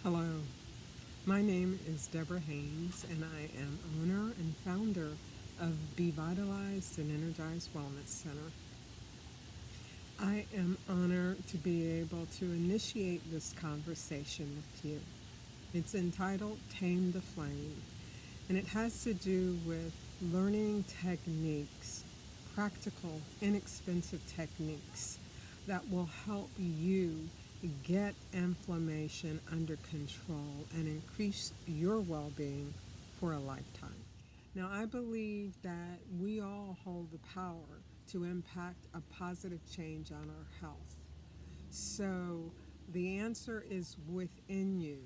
Hello, my name is Deborah Haynes, and I am owner and founder of Be Vitalized and Energized Wellness Center. I am honored to be able to initiate this conversation with you. It's entitled Tame the Flame, and it has to do with learning techniques, practical, inexpensive techniques that will help you get inflammation under control and increase your well being for a lifetime. Now, I believe that we all hold the power to impact a positive change on our health. So, the answer is within you.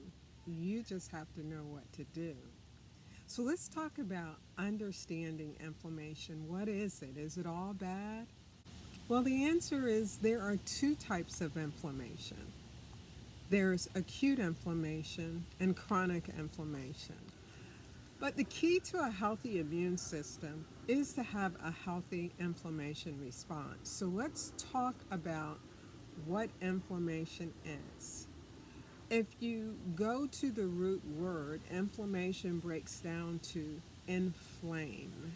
You just have to know what to do. So, let's talk about understanding inflammation. What is it? Is it all bad? Well, the answer is there are two types of inflammation. There's acute inflammation and chronic inflammation. But the key to a healthy immune system is to have a healthy inflammation response. So let's talk about what inflammation is. If you go to the root word, inflammation breaks down to inflame.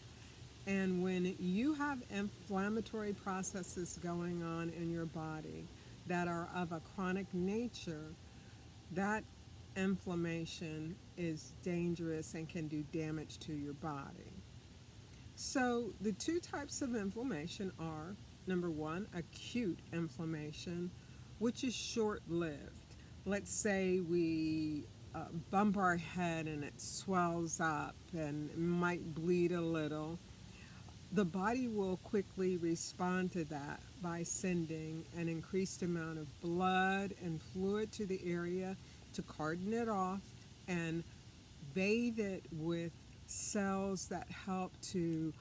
And when you have inflammatory processes going on in your body that are of a chronic nature, that inflammation is dangerous and can do damage to your body. So, the two types of inflammation are number one, acute inflammation, which is short lived. Let's say we bump our head and it swells up and might bleed a little. The body will quickly respond to that by sending an increased amount of blood and fluid to the area to carton it off and bathe it with cells that help to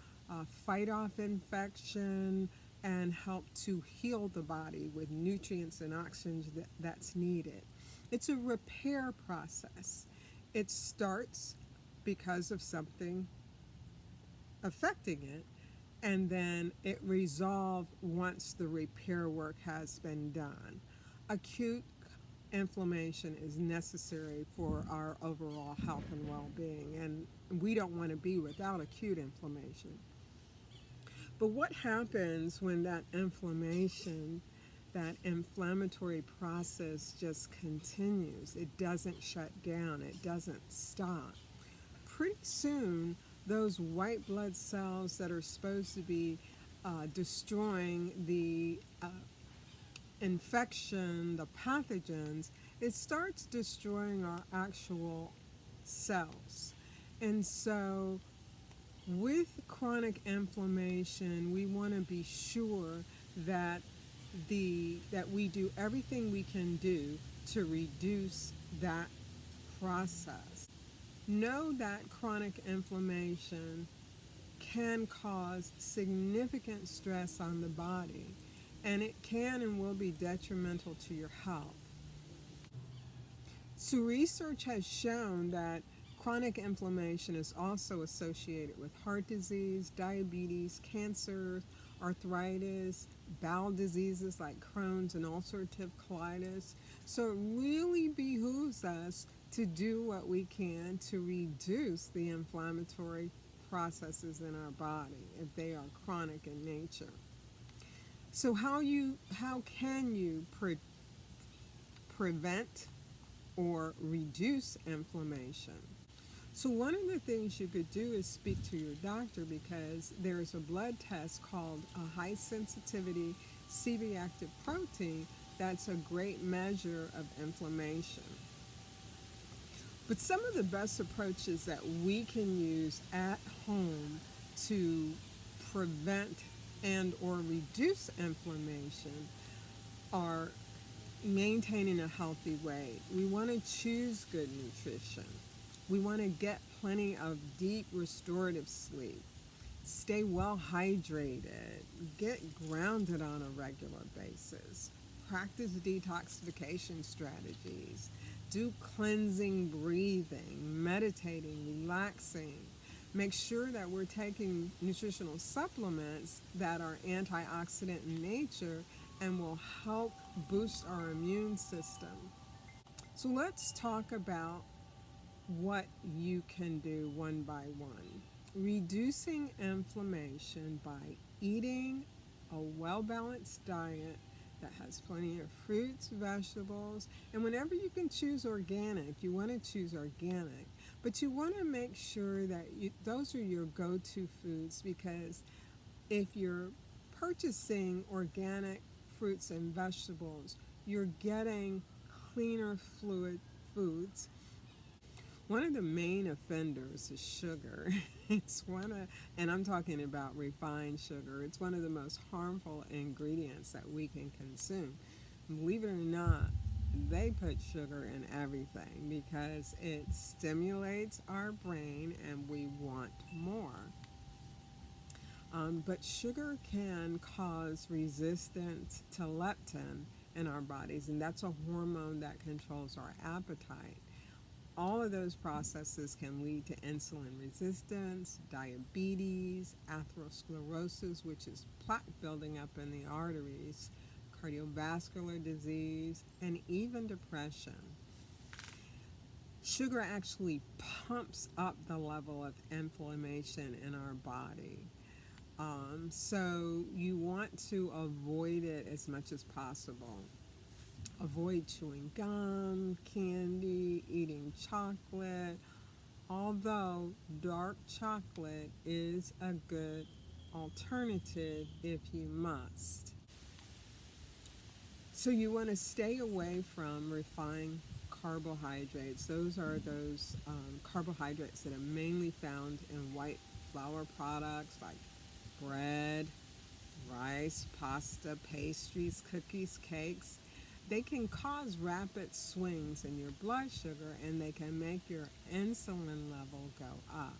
fight off infection and help to heal the body with nutrients and oxygen that's needed. It's a repair process. It starts because of something affecting it, and then it resolves once the repair work has been done. Acute inflammation is necessary for our overall health and well-being, and we don't want to be without acute inflammation. But what happens when that inflammation, that inflammatory process just continues? It doesn't shut down, it doesn't stop. Pretty soon, those white blood cells that are supposed to be destroying the infection, the pathogens, it starts destroying our actual cells. And so, with chronic inflammation, we want to be sure that that we do everything we can do to reduce that process. Know that chronic inflammation can cause significant stress on the body, and it can and will be detrimental to your health. So, research has shown that chronic inflammation is also associated with heart disease, diabetes, cancer, arthritis, bowel diseases like Crohn's and ulcerative colitis. So, it really behooves us to do what we can to reduce the inflammatory processes in our body if they are chronic in nature. So, how can you prevent or reduce inflammation? So, one of the things you could do is speak to your doctor, because there's a blood test called a high sensitivity C reactive protein that's a great measure of inflammation. But some of the best approaches that we can use at home to prevent and or reduce inflammation are maintaining a healthy weight. We want to choose good nutrition. We want to get plenty of deep restorative sleep. Stay well hydrated. Get grounded on a regular basis. Practice detoxification strategies. Do cleansing breathing, meditating, relaxing. Make sure that we're taking nutritional supplements that are antioxidant in nature and will help boost our immune system. So let's talk about what you can do one by one. Reducing inflammation by eating a well balanced diet that has plenty of fruits, vegetables, and whenever you can choose organic, you want to choose organic. But you want to make sure that those are your go to foods, because if you're purchasing organic fruits and vegetables, you're getting cleaner fluid foods. One of the main offenders is sugar. It's one of, and I'm talking about refined sugar. It's one of the most harmful ingredients that we can consume. Believe it or not, they put sugar in everything because it stimulates our brain and we want more. But sugar can cause resistance to leptin in our bodies, and that's a hormone that controls our appetite. All of those processes can lead to insulin resistance, diabetes, atherosclerosis, which is plaque building up in the arteries, cardiovascular disease, and even depression. Sugar actually pumps up the level of inflammation in our body. So you want to avoid it as much as possible. Avoid chewing gum, candy, eating chocolate, although dark chocolate is a good alternative if you must. So you want to stay away from refined carbohydrates. Those are those carbohydrates that are mainly found in white flour products like bread, rice, pasta, pastries, cookies, cakes. They can cause rapid swings in your blood sugar and they can make your insulin level go up.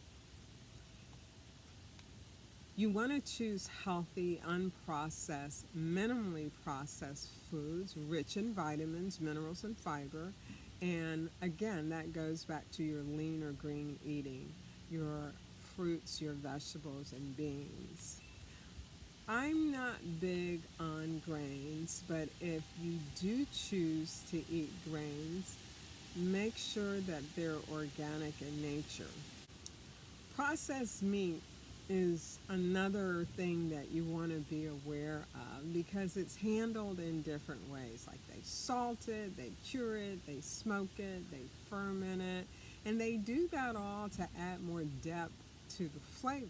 You want to choose healthy, unprocessed, minimally processed foods rich in vitamins, minerals, and fiber. And again, that goes back to your lean or green eating, your fruits, your vegetables, and beans. I'm not big on grains, but if you do choose to eat grains, make sure that they're organic in nature. Processed meat is another thing that you want to be aware of because it's handled in different ways. Like they salt it, they cure it, they smoke it, they ferment it, and they do that all to add more depth to the flavor.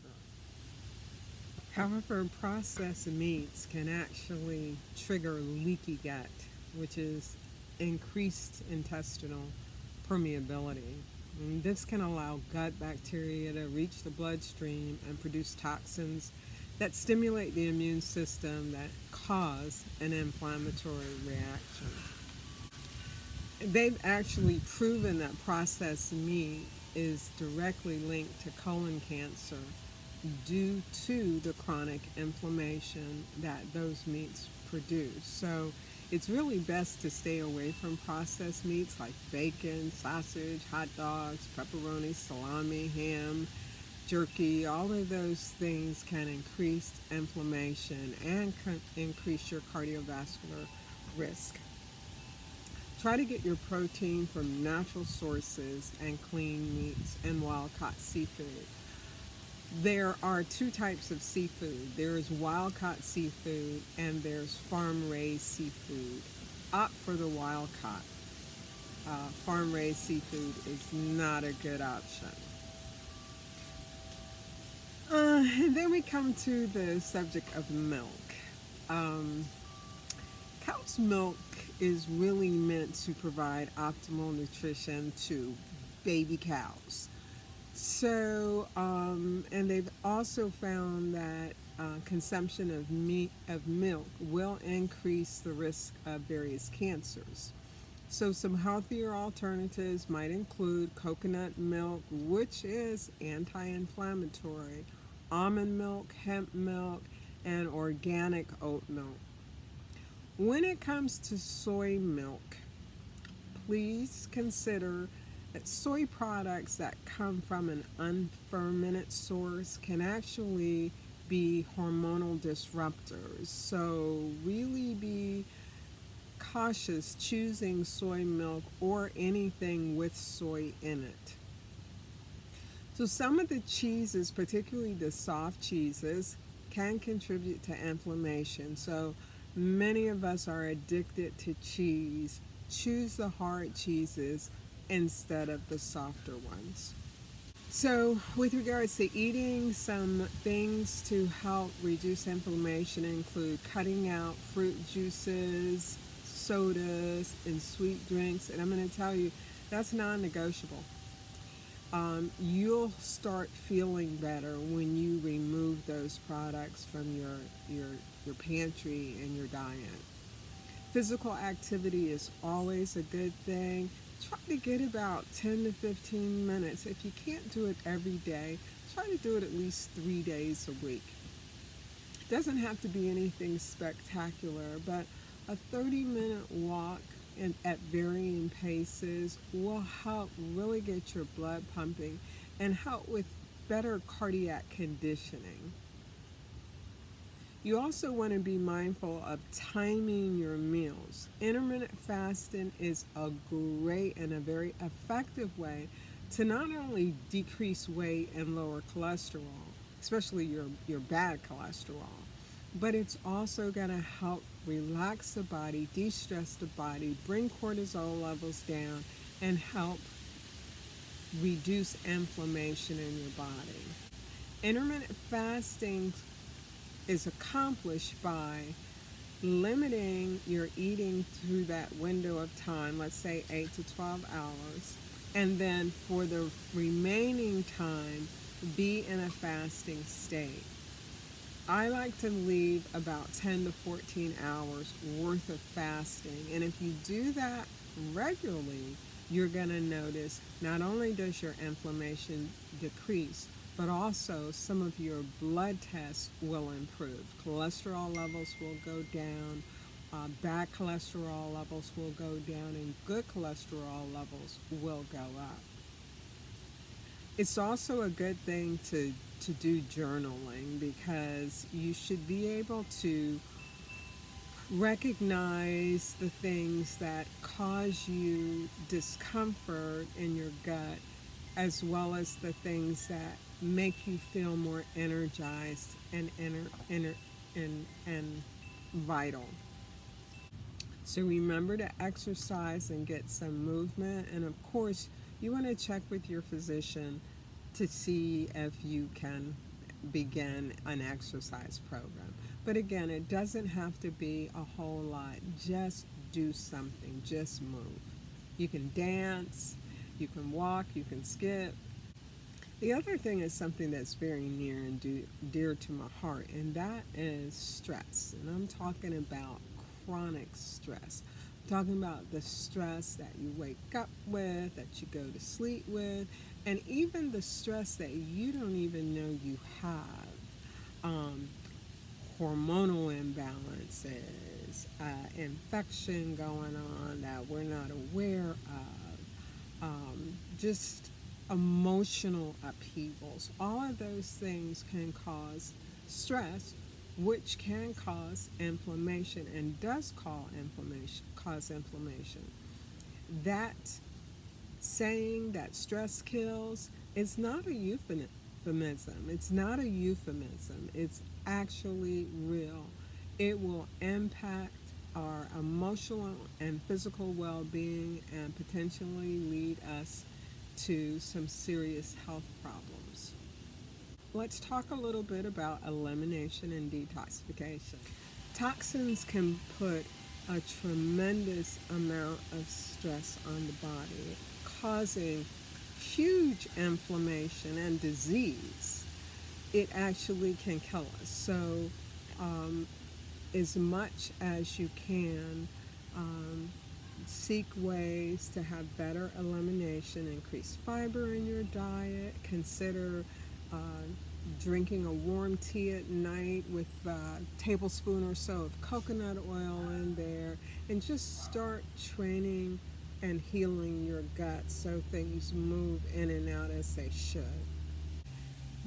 However, processed meats can actually trigger leaky gut, which is increased intestinal permeability. And this can allow gut bacteria to reach the bloodstream and produce toxins that stimulate the immune system that cause an inflammatory reaction. They've actually proven that processed meat is directly linked to colon cancer due to the chronic inflammation that those meats produce. So it's really best to stay away from processed meats like bacon, sausage, hot dogs, pepperoni, salami, ham, jerky. All of those things can increase inflammation and increase your cardiovascular risk. Try to get your protein from natural sources and clean meats and wild caught seafood. There are two types of seafood. There is wild caught seafood and there's farm raised seafood. Opt for the wild caught. Farm raised seafood is not a good option. And then we come to the subject of milk. Um, Cow's milk is really meant to provide optimal nutrition to baby cows. And they've also found that consumption of milk will increase the risk of various cancers. So some healthier alternatives might include coconut milk, which is anti-inflammatory, almond milk, hemp milk, and organic oat milk. When it comes to soy milk, please consider that soy products that come from an unfermented source can actually be hormonal disruptors. So really be cautious choosing soy milk or anything with soy in it. So, some of the cheeses, particularly the soft cheeses, can contribute to inflammation. So, many of us are addicted to cheese. Choose the hard cheeses instead of the softer ones. So, with regards to eating, some things to help reduce inflammation include cutting out fruit juices, sodas, and sweet drinks. And I'm going to tell you, that's non negotiable. You'll start feeling better when you remove those products from your pantry and your diet. Physical activity is always a good thing. Try to get about 10 to 15 minutes. If you can't do it every day, try to do it at least 3 days a week. It doesn't have to be anything spectacular, but a 30-minute walk at varying paces will help really get your blood pumping and help with better cardiac conditioning. You also want to be mindful of timing your meals. Intermittent fasting is a great and a very effective way to not only decrease weight and lower cholesterol, especially your bad cholesterol, but it's also going to help relax the body, de-stress the body, bring cortisol levels down, and help reduce inflammation in your body. Intermittent fasting is accomplished by limiting your eating through that window of time, let's say 8 to 12 hours, and then for the remaining time, be in a fasting state. I like to leave about 10 to 14 hours worth of fasting, and if you do that regularly, you're going to notice not only does your inflammation decrease, but also some of your blood tests will improve. Cholesterol levels will go down, bad cholesterol levels will go down, and good cholesterol levels will go up. It's also a good thing to do journaling because you should be able to recognize the things that cause you discomfort in your gut, as well as the things that make you feel more energized and vital. So remember to exercise and get some movement, and of course, you want to check with your physician to see if you can begin an exercise program. But again, it doesn't have to be a whole lot. Just do something, just move. You can dance, you can walk, you can skip. The other thing is something that's very near and dear to my heart, and that is stress. And I'm talking about chronic stress. I'm talking about the stress that you wake up with, that you go to sleep with, and even the stress that you don't even know you have. Hormonal imbalances, infection going on that we're not aware of, just emotional upheavals. All of those things can cause stress, which can cause inflammation and does cause inflammation. That saying that stress kills is not a euphemism. It's not a euphemism. It's actually real. It will impact our emotional and physical well-being and potentially lead us to some serious health problems. Let's talk a little bit about elimination and detoxification. Toxins can put a tremendous amount of stress on the body, causing huge inflammation and disease. It actually can kill us. So, as much as you can, seek ways to have better elimination, increase fiber in your diet, consider drinking a warm tea at night with a tablespoon or so of coconut oil in there, and just start training and healing your gut so things move in and out as they should.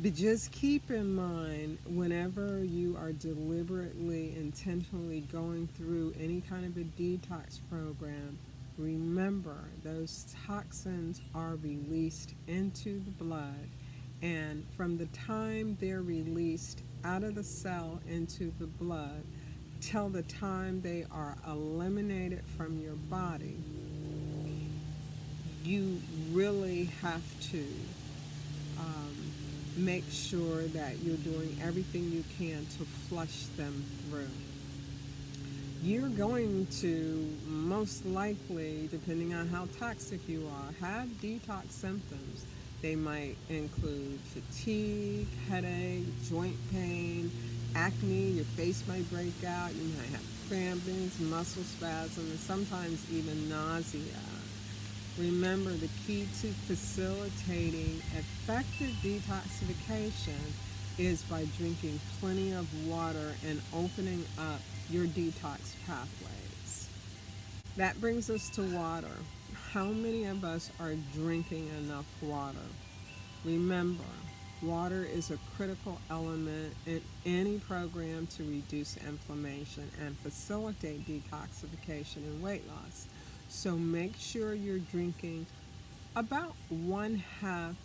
But just keep in mind, whenever you are deliberately, intentionally going through any kind of a detox program, remember those toxins are released into the blood. And from the time they're released out of the cell into the blood till the time they are eliminated from your body, you really have to um, make sure that you're doing everything you can to flush them through. You're going to most likely, depending on how toxic you are, have detox symptoms. They might include fatigue, headache, joint pain, acne, your face might break out, you might have crampings, muscle spasms, and sometimes even nausea. Remember, the key to facilitating effective detoxification is by drinking plenty of water and opening up your detox pathways. That brings us to water. How many of us are drinking enough water? Remember, water is a critical element in any program to reduce inflammation and facilitate detoxification and weight loss. So make sure you're drinking about one half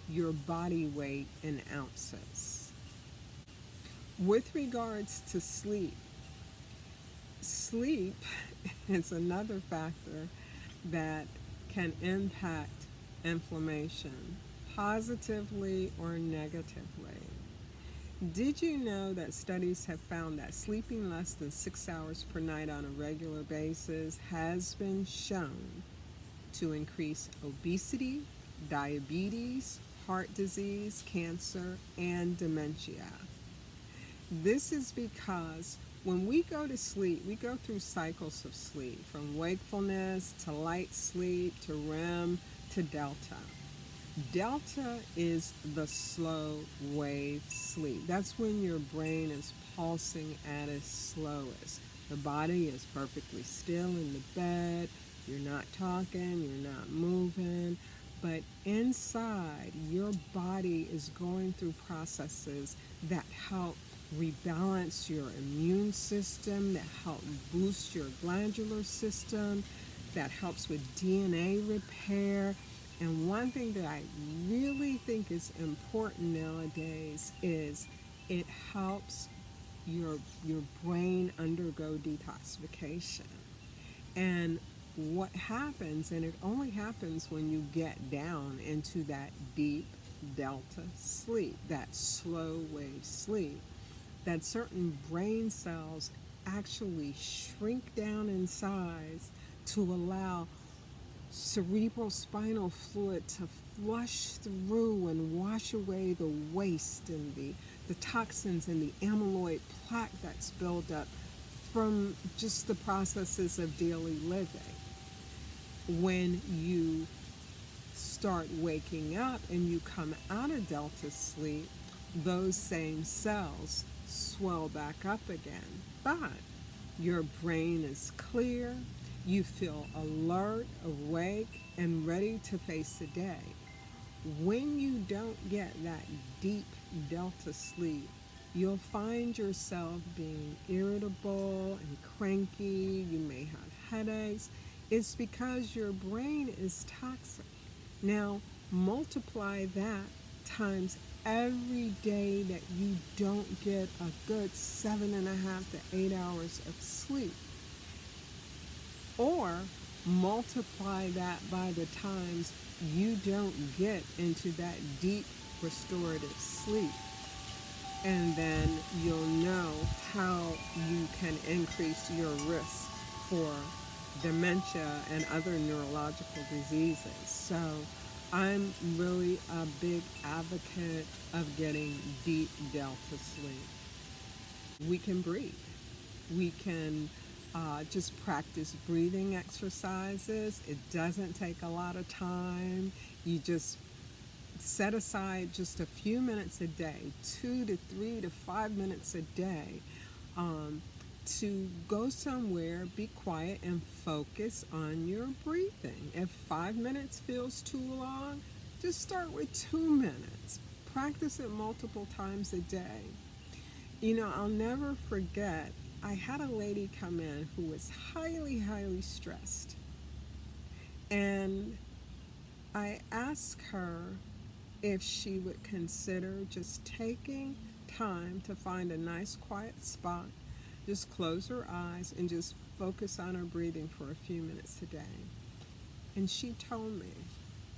your body weight in ounces. With regards to sleep, sleep is another factor that can impact inflammation positively or negatively. Did you know that studies have found that sleeping less than 6 hours per night on a regular basis has been shown to increase obesity, diabetes, heart disease, cancer, and dementia? This is because when we go to sleep, we go through cycles of sleep, from wakefulness to light sleep to REM to delta. Delta is the slow wave sleep. That's when your brain is pulsing at its slowest. The body is perfectly still in the bed. You're not talking, you're not moving, but inside your body is going through processes that help rebalance your immune system, that help boost your glandular system, that helps with DNA repair. And one thing that I really think is important nowadays is it helps your brain undergo detoxification. And what happens, and it only happens when you get down into that deep delta sleep, that slow wave sleep, that certain brain cells actually shrink down in size to allow cerebral spinal fluid to flush through and wash away the waste and the toxins and the amyloid plaque that's built up from just the processes of daily living. When you start waking up and you come out of delta sleep, those same cells swell back up again. But your brain is clear, you feel alert, awake, and ready to face the day. When you don't get that deep delta sleep, you'll find yourself being irritable and cranky. You may have headaches. It's because your brain is toxic. Now, multiply that times every day that you don't get a good 7.5 to 8 hours of sleep. Or multiply that by the times you don't get into that deep restorative sleep. And then you'll know how you can increase your risk for dementia and other neurological diseases. So I'm really a big advocate of getting deep delta sleep. We can breathe. We can just practice breathing exercises. It doesn't take a lot of time. You just set aside just a few minutes a day, 2 to 3 to 5 minutes a day, to go somewhere, be quiet, and focus on your breathing. If 5 minutes feels too long, just start with 2 minutes. Practice it multiple times a day. You know, I'll never forget, I had a lady come in who was highly, highly stressed. And I asked her if she would consider just taking time to find a nice quiet spot, just close her eyes and just focus on her breathing for a few minutes a day. And she told me,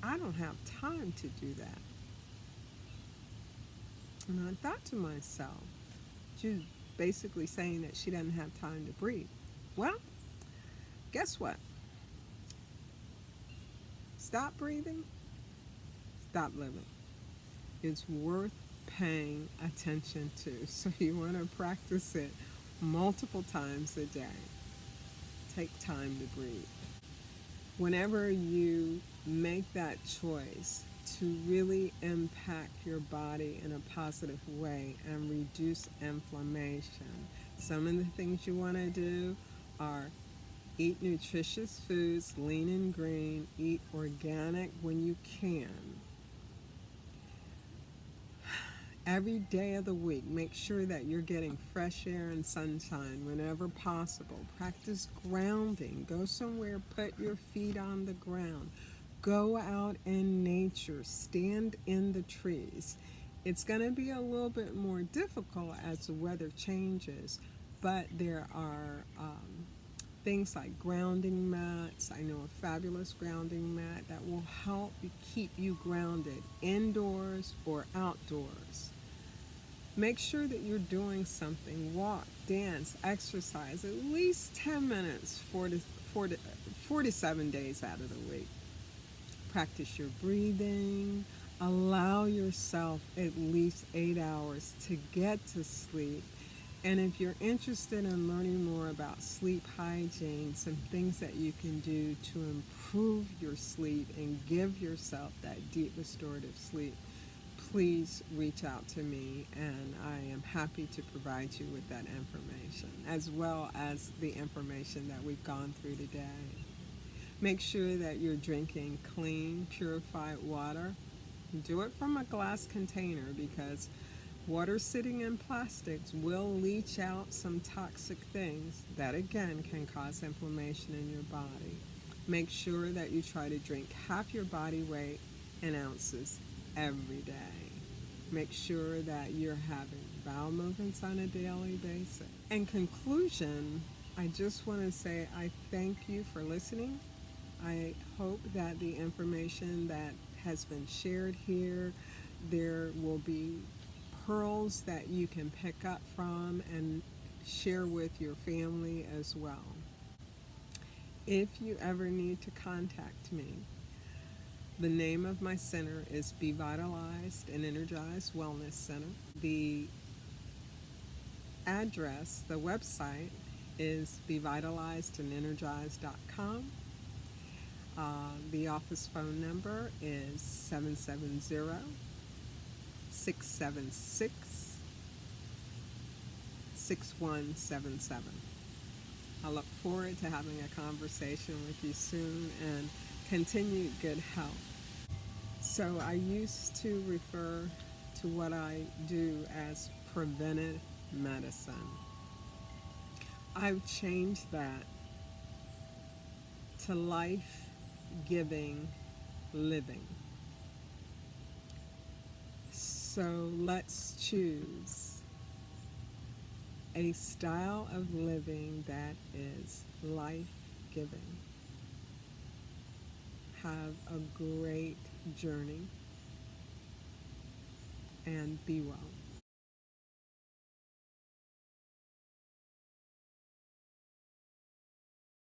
I don't have time to do that. And I thought to myself, she was basically saying that she doesn't have time to breathe. Well, guess what? Stop breathing, stop living. It's worth paying attention to. So you want to practice it multiple times a day. Take time to breathe. Whenever you make that choice to really impact your body in a positive way and reduce inflammation, some of the things you want to do are eat nutritious foods, lean and green, eat organic when you can. Every day of the week, make sure that you're getting fresh air and sunshine whenever possible. Practice grounding. Go somewhere, put your feet on the ground. Go out in nature, stand in the trees. It's going to be a little bit more difficult as the weather changes, but there are things like grounding mats. I know a fabulous grounding mat that will help you keep you grounded indoors or outdoors. Make sure that you're doing something. Walk, dance, exercise at least 10 minutes 47 days out of the week. Practice your breathing. Allow yourself at least 8 hours to get to sleep. And if you're interested in learning more about sleep hygiene, some things that you can do to improve your sleep and give yourself that deep restorative sleep, please reach out to me, and I am happy to provide you with that information, as well as the information that we've gone through today. Make sure that you're drinking clean, purified water. Do it from a glass container, because water sitting in plastics will leach out some toxic things that again can cause inflammation in your body. Make sure that you try to drink half your body weight in ounces every day. Make sure that you're having bowel movements on a daily basis. In conclusion, I just want to say I thank you for listening. I hope that the information that has been shared here, there will be pearls that you can pick up from and share with your family as well. If you ever need to contact me, the name of my center is Be Vitalized and Energized Wellness Center. The address, the website, is bevitalizedandenergized.com. The office phone number is 770-676-6177. I look forward to having a conversation with you soon, and continued good health. So I used to refer to what I do as preventive medicine. I've changed that to life-giving living. So let's choose a style of living that is life-giving. Have a great journey and be well.